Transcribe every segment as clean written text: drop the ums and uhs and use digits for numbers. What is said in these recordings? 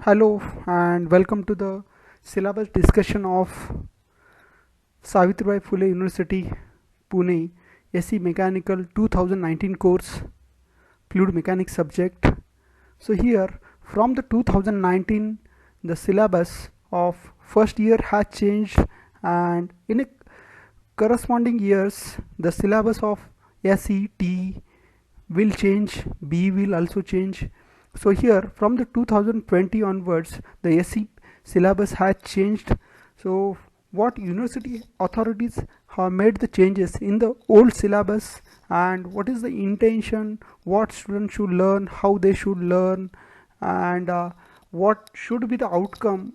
Hello and welcome to the syllabus discussion of Savitribai Phule University, Pune, SE Mechanical 2019 course, Fluid Mechanics subject. So here from the 2019 the syllabus of first year has changed, and in a corresponding years the syllabus of SET will change, B will also change. So here from the 2020 onwards the SE syllabus has changed. So what university authorities have made the changes in the old syllabus, and what is the intention, what students should learn, how they should learn, and what should be the outcome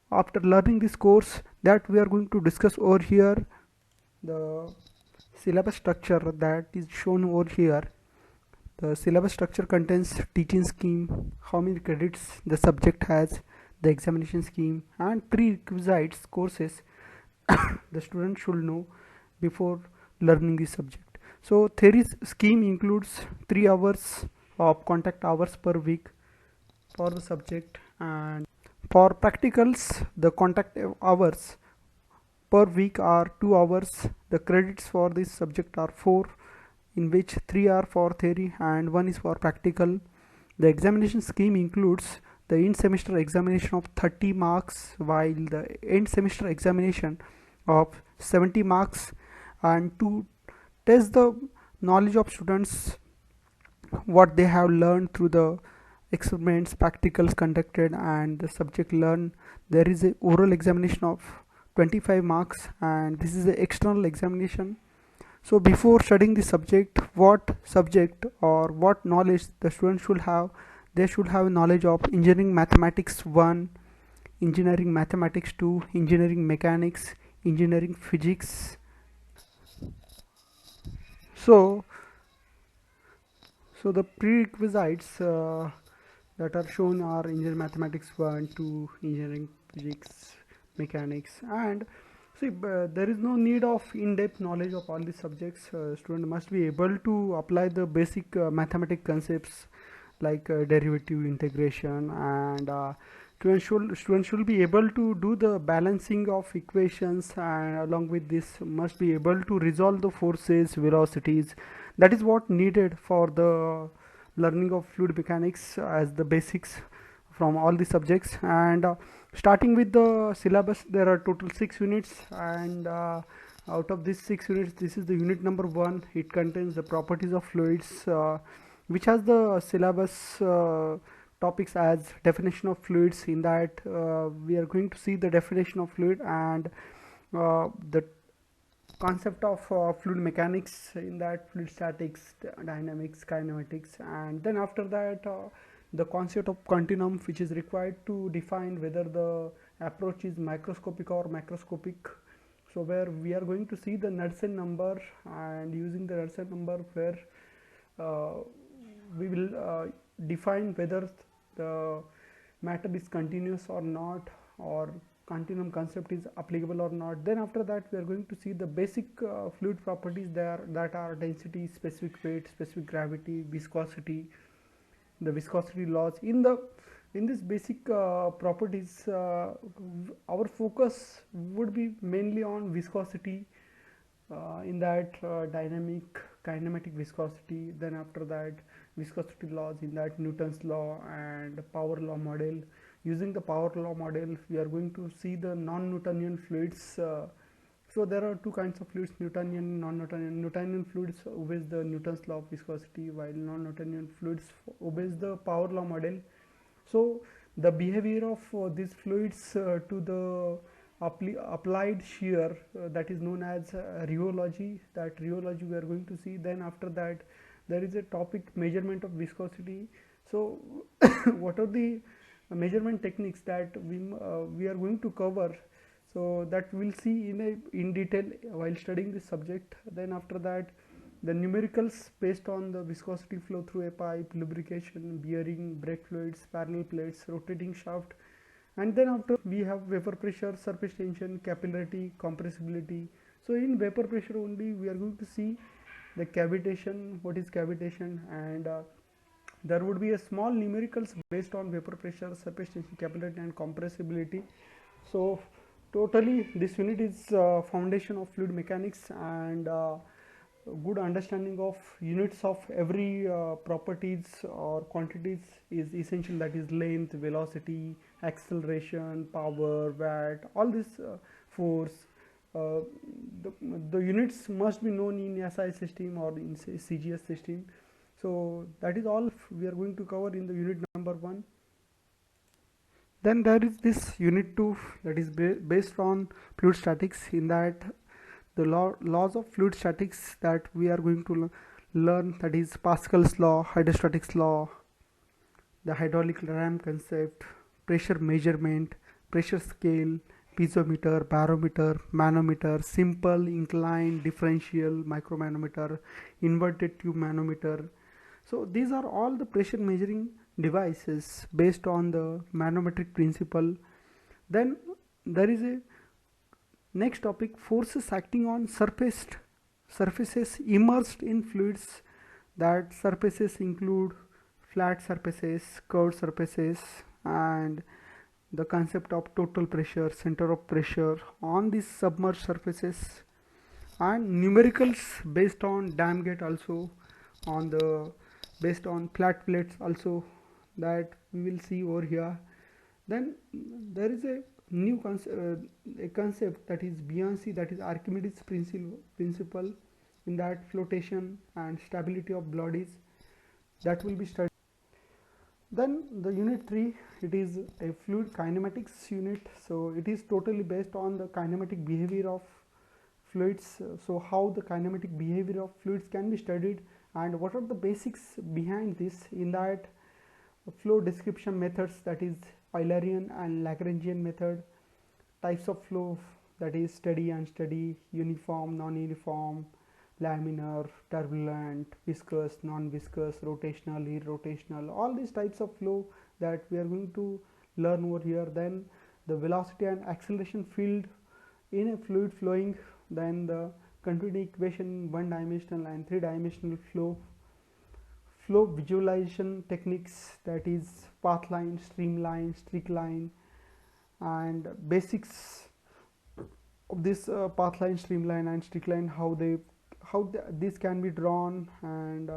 after learning this course, that we are going to discuss over here. The syllabus structure that is shown over here. The syllabus structure contains teaching scheme, how many credits the subject has, the examination scheme, and prerequisites courses the student should know before learning this subject. So theory scheme includes 3 hours of contact hours per week for the subject, and for practicals the contact hours per week are 2 hours. The credits for this subject are 4, in which 3 are for theory and 1 is for practical. The examination scheme includes the end semester examination of 30 marks, while the end semester examination of 70 marks, and to test the knowledge of students, what they have learned through the experiments, practicals conducted, and the subject learned. There is a oral examination of 25 marks, and this is the external examination. So before studying the subject, what subject or what knowledge the student should have, they should have knowledge of engineering mathematics 1, engineering mathematics 2, engineering mechanics, engineering physics. So the prerequisites that are shown are engineering mathematics 1, 2, engineering physics, mechanics, and see, there is no need of in-depth knowledge of all these subjects. Student must be able to apply the basic mathematical concepts like derivative, integration, and student should be able to do the balancing of equations, and along with this must be able to resolve the forces, velocities. That is what needed for the learning of fluid mechanics as the basics from all the subjects. And starting with the syllabus, there are total 6 units, and out of these 6 units, this is the unit number 1. It contains the properties of fluids, which has the syllabus topics as definition of fluids. In that we are going to see the definition of fluid, and the concept of fluid mechanics, in that fluid statics, dynamics, kinematics, and then after that the concept of continuum, which is required to define whether the approach is microscopic or macroscopic. So where we are going to see the Knudsen number, and using the Knudsen number where uh, we will define whether the matter is continuous or not, or continuum concept is applicable or not. Then after that we are going to see the basic fluid properties there, that are density, specific weight, specific gravity, viscosity, the viscosity laws. In this basic properties, our focus would be mainly on viscosity, in that dynamic, kinematic viscosity. Then after that viscosity laws, in that Newton's law and power law model. Using the power law model we are going to see the non-Newtonian fluids. So there are two kinds of fluids, Newtonian, non-Newtonian. Newtonian fluids obeys the Newton's law of viscosity, while non-Newtonian fluids obeys the power law model. So the behavior of these fluids to the applied shear, that is known as rheology. That rheology we are going to see. Then after that there is a topic, measurement of viscosity. So what are the measurement techniques that we are going to cover? So that we'll see in detail while studying this subject. Then after that the numericals based on the viscosity flow through a pipe, lubrication, bearing, brake fluids, parallel plates, rotating shaft. And then after we have vapor pressure, surface tension, capillarity, compressibility. So in vapor pressure only we are going to see the cavitation, what is cavitation, and there would be a small numericals based on vapor pressure, surface tension, capillary and compressibility. So totally this unit is foundation of fluid mechanics, and good understanding of units of every properties or quantities is essential, that is length, velocity, acceleration, power, watt, all this force. uh, the, the units must be known in SI system or in CGS system. So that is all we are going to cover in the unit number 1. Then there is this unit 2, that is based on fluid statics. In that, the laws of fluid statics that we are going to learn, that is Pascal's law, hydrostatics law, the hydraulic ram concept, pressure measurement, pressure scale, piezometer, barometer, manometer, simple, inclined, differential, micromanometer, inverted tube manometer. So these are all the pressure measuring devices based on the manometric principle. Then there is a next topic, forces acting on surfaces immersed in fluids. That surfaces include flat surfaces, curved surfaces, and the concept of total pressure, center of pressure on these submerged surfaces, and numericals based on dam gate, also on the based on flat plates also, that we will see over here. Then there is a new a concept, that is buoyancy, that is Archimedes principle, in that flotation and stability of bodies, that will be studied. Then the unit 3, it is a fluid kinematics unit. So it is totally based on the kinematic behavior of fluids. So how the kinematic behavior of fluids can be studied, and what are the basics behind this, in that flow description methods, that is Eulerian and Lagrangian method, types of flow, that is steady, unsteady, uniform, non-uniform, laminar, turbulent, viscous, non-viscous, rotational, irrotational, all these types of flow that we are going to learn over here. Then the velocity and acceleration field in a fluid flowing, then the continuity equation, one dimensional and three dimensional flow visualization techniques, that is path line, streamline, streak line, and basics of this path line, streamline and streak line, this can be drawn, and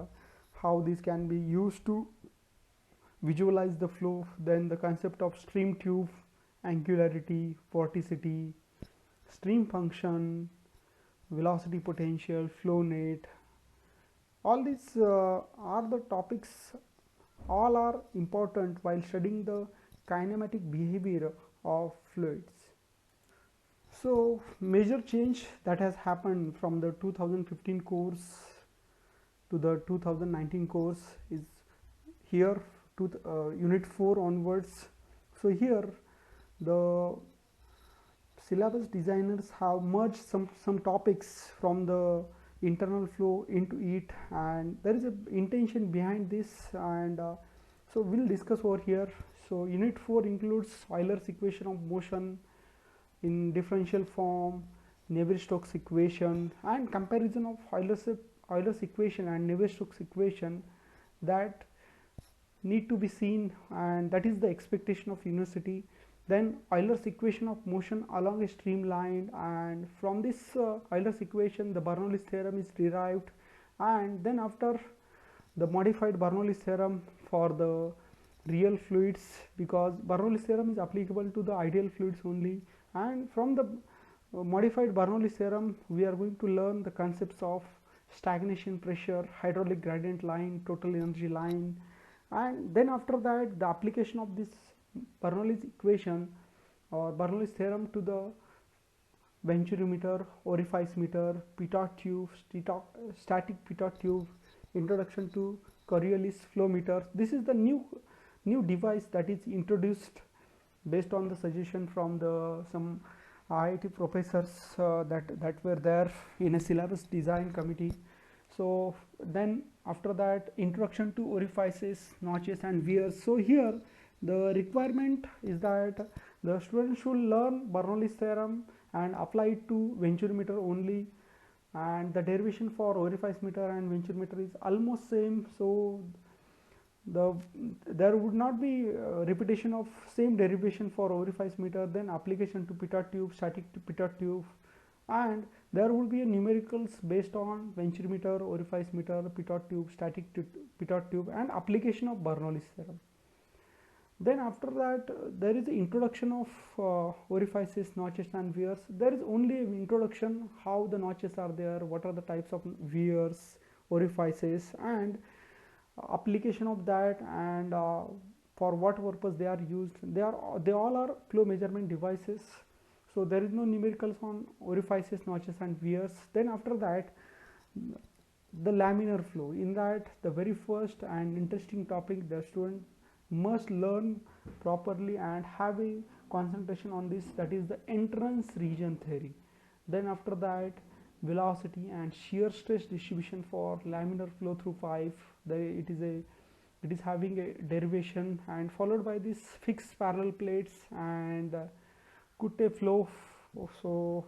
how this can be used to visualize the flow. Then the concept of stream tube, angularity, vorticity, stream function, velocity potential, flow net, all these are the topics, all are important while studying the kinematic behavior of fluids. So major change that has happened from the 2015 course to the 2019 course is here to unit 4 onwards. So here the syllabus designers have merged some topics from the internal flow into it, and there is a intention behind this, and so we'll discuss over here. So unit 4 includes Euler's equation of motion in differential form, Navier-Stokes equation, and comparison of Euler's equation and Navier-Stokes equation that need to be seen, and that is the expectation of university. Then Euler's equation of motion along a streamline, and from this Euler's equation the Bernoulli's theorem is derived, and then after the modified Bernoulli's theorem for the real fluids, because Bernoulli's theorem is applicable to the ideal fluids only, and from the modified Bernoulli's theorem we are going to learn the concepts of stagnation pressure, hydraulic gradient line, total energy line, and then after that the application of this Bernoulli's equation or Bernoulli's theorem to the venturimeter, orifice meter, pitot tube, static pitot tube, introduction to Coriolis flow meter. This is the new device that is introduced based on the suggestion from the some IIT professors that were there in a syllabus design committee. So then after that, introduction to orifices, notches and wears. So here the requirement is that the student should learn Bernoulli's theorem and apply it to venturimeter only, and the derivation for orifice meter and venturimeter is almost same. So the there would not be repetition of same derivation for orifice meter, then application to pitot tube, static to pitot tube, and there would be a numericals based on Venturi meter, orifice meter, pitot tube, static to pitot tube, and application of Bernoulli's theorem. Then after that there is the introduction of orifices, notches and wears. There is only an introduction, how the notches are there, what are the types of wears, orifices, and application of that, and for what purpose they are used. They all are flow measurement devices. So there is no numericals on orifices, notches and wears. Then after that the laminar flow. In that, the very first and interesting topic the student must learn properly and have a concentration on this, that is the entrance region theory. Then after that, velocity and shear stress distribution for laminar flow through pipe. It is having a derivation, and followed by this fixed parallel plates and Coutte flow. So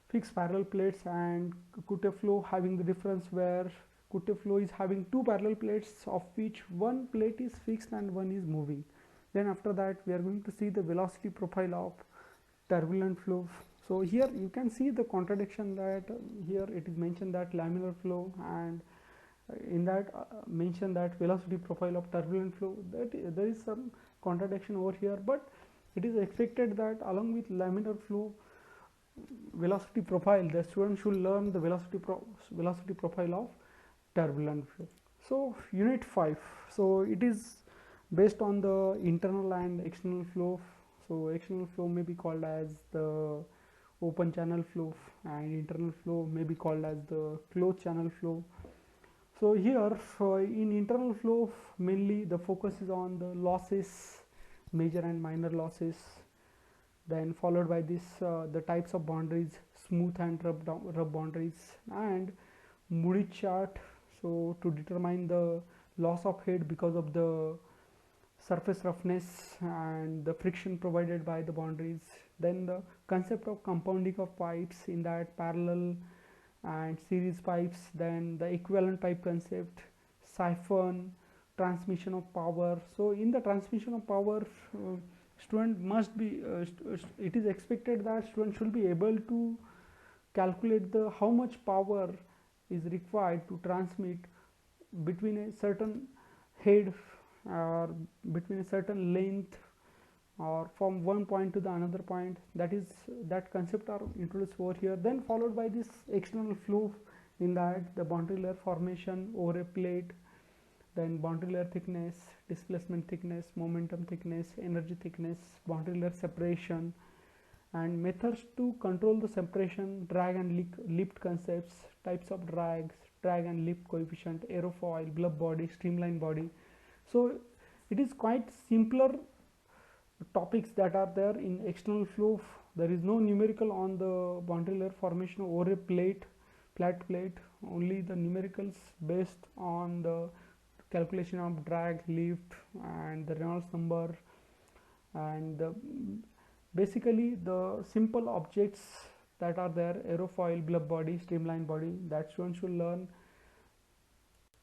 fixed parallel plates and Coutte flow having the difference where Coutte flow is having two parallel plates, of which one plate is fixed and one is moving. Then after that we are going to see the velocity profile of turbulent flow. So here you can see the contradiction, that here it is mentioned that laminar flow, and in that mention that velocity profile of turbulent flow, that there is some contradiction over here, but it is expected that along with laminar flow velocity profile, the student should learn the velocity profile of turbulent flow. So unit 5, so it is based on the internal and external flow. So external flow may be called as the open channel flow, and internal flow may be called as the closed channel flow. So here in internal flow, mainly the focus is on the losses, major and minor losses. Then followed by this the types of boundaries, smooth and rub boundaries, and Moody chart, so to determine the loss of head because of the surface roughness and the friction provided by the boundaries. Then the concept of compounding of pipes, in that parallel and series pipes. Then the equivalent pipe concept, siphon, transmission of power. So in the transmission of power, student must be it is expected that student should be able to calculate the how much power is required to transmit between a certain head or between a certain length or from one point to the another point. That concept are introduced over here. Then followed by this external flow, in that the boundary layer formation over a plate, then boundary layer thickness, displacement thickness, momentum thickness, energy thickness, boundary layer separation, and methods to control the separation, drag and lift concepts, types of drags, drag and lift coefficient, aerofoil, blub body, streamline body. So it is quite simpler topics that are there in external flow. There is no numerical on the boundary layer formation over a flat plate, only the numericals based on the calculation of drag, lift, and the Reynolds number, and basically the simple objects that are there, aerofoil, blub body, streamline body, that one should learn.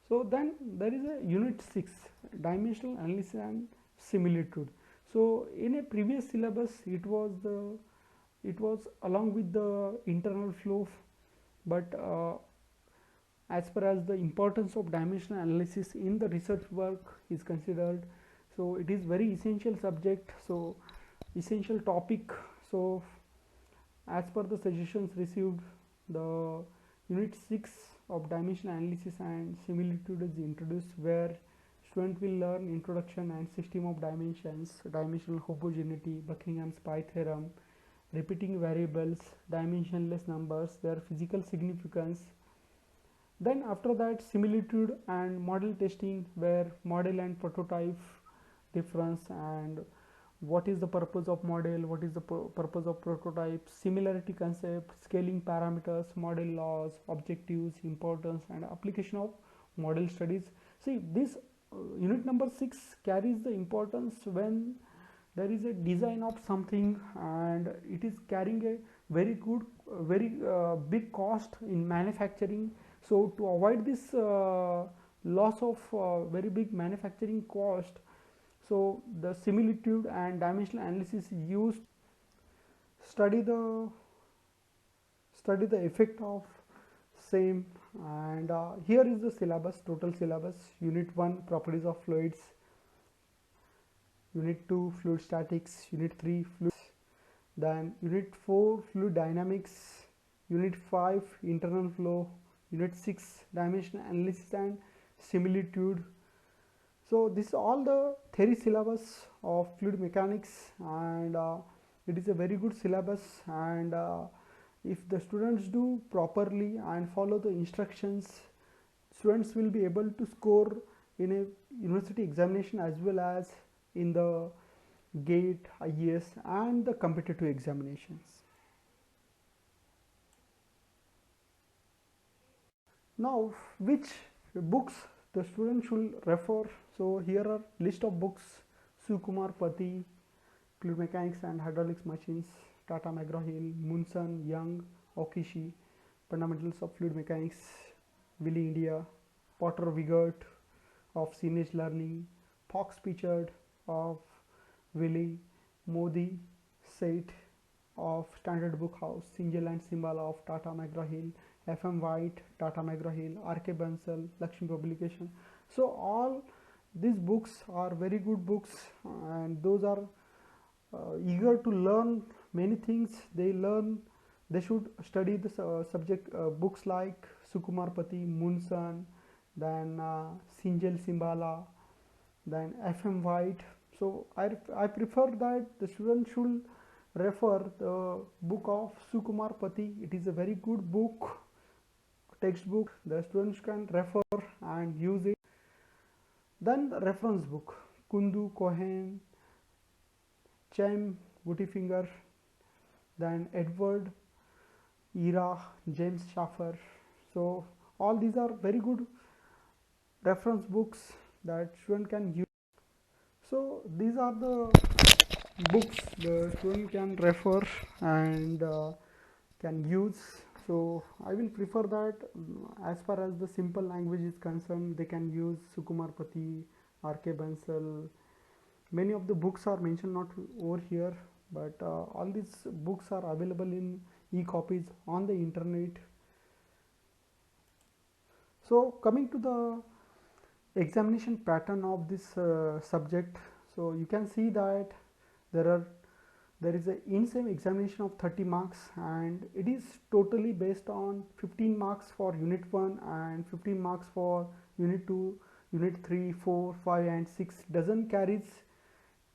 So then there is a unit 6, dimensional analysis and similitude. So in a previous syllabus it was along with the internal flow, but as far as the importance of dimensional analysis in the research work is considered, so it is very essential subject, so essential topic. So as per the suggestions received, the unit 6 of dimensional analysis and similitude is introduced, where student will learn introduction and system of dimensions, dimensional homogeneity, Buckingham's pi theorem, repeating variables, dimensionless numbers, their physical significance. Then after that, similitude and model testing, where model and prototype difference, and what is the purpose of model, what is the purpose of prototype, similarity concept, scaling parameters, model laws, objectives, importance, and application of model studies. See, this unit number 6 carries the importance when there is a design of something and it is carrying a very good very big cost in manufacturing. So to avoid this loss of very big manufacturing cost. So the similitude and dimensional analysis used study the study the effect of same. And here is the syllabus, total syllabus: unit 1 properties of fluids, unit 2 fluid statics, unit 3 fluids, then unit 4 fluid dynamics, unit 5 internal flow, unit 6 dimensional analysis and similitude. So this is all the theory syllabus of fluid mechanics, and it is a very good syllabus. And if the students do properly and follow the instructions, students will be able to score in a university examination as well as in the GATE, IES and the competitive examinations. Now, which books the student should refer? So here are list of books: Sukumar Pati, Fluid Mechanics and Hydraulics Machines; Tata McGraw-Hill, Munson, Young, Okishi, Fundamentals of Fluid Mechanics; Willy India; Potter Wigert of Senior Learning; Fox Pichard of Willy; Modi Seth of Standard Book House; Singhal and Simbala of Tata McGraw-Hill; F.M. White, Tata McGraw-Hill; R.K. Bansal, Lakshmi Publication. So all these books are very good books, and those are eager to learn many things. They should study the subject books like Sukumar Pati, Munson, then Singhal Simbala, then F.M. White. So I prefer that the student should refer the book of Sukumar Pati. It is a very good book, textbook. The students can refer and use it. Then the reference book: Kundu, Cohen, Chaim, Buttifinger, then Edward, Ira, James Schaffer. So all these are very good reference books that student can use. So these are the books the student can refer and can use. So I will prefer that as far as the simple language is concerned, they can use Sukumar Pati, R.K. Bansal. Many of the books are mentioned not over here, but all these books are available in e-copies on the internet. So coming to the examination pattern of this subject, so you can see that there is a in-same examination of 30 marks, and it is totally based on 15 marks for unit 1 and 15 marks for unit 2, unit 3, 4, 5 and 6 doesn't carries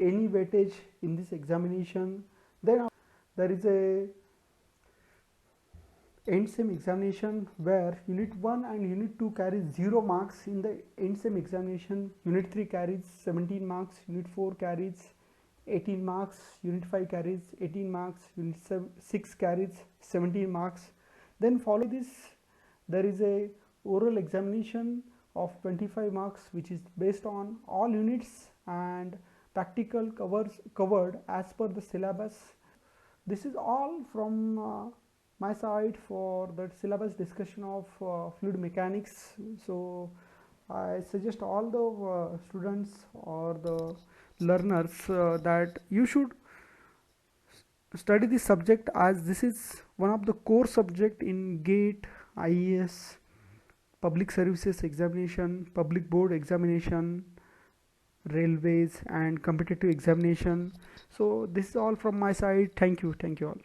any weightage in this examination. Then there is a end sem examination where unit 1 and unit 2 carries 0 marks in the end sem examination. Unit 3 carries 17 marks, unit 4 carries 18 marks, unit 5 carries 18 marks, unit 6 carries 17 marks. Then follow this, there is a oral examination of 25 marks, which is based on all units, and practical covered as per the syllabus. This is all from my side for the syllabus discussion of fluid mechanics. So I suggest all the students or the learners that you should study this subject, as this is one of the core subject in GATE, IES, public services examination, public board examination, railways and competitive examination. So this is all from my side. Thank you all.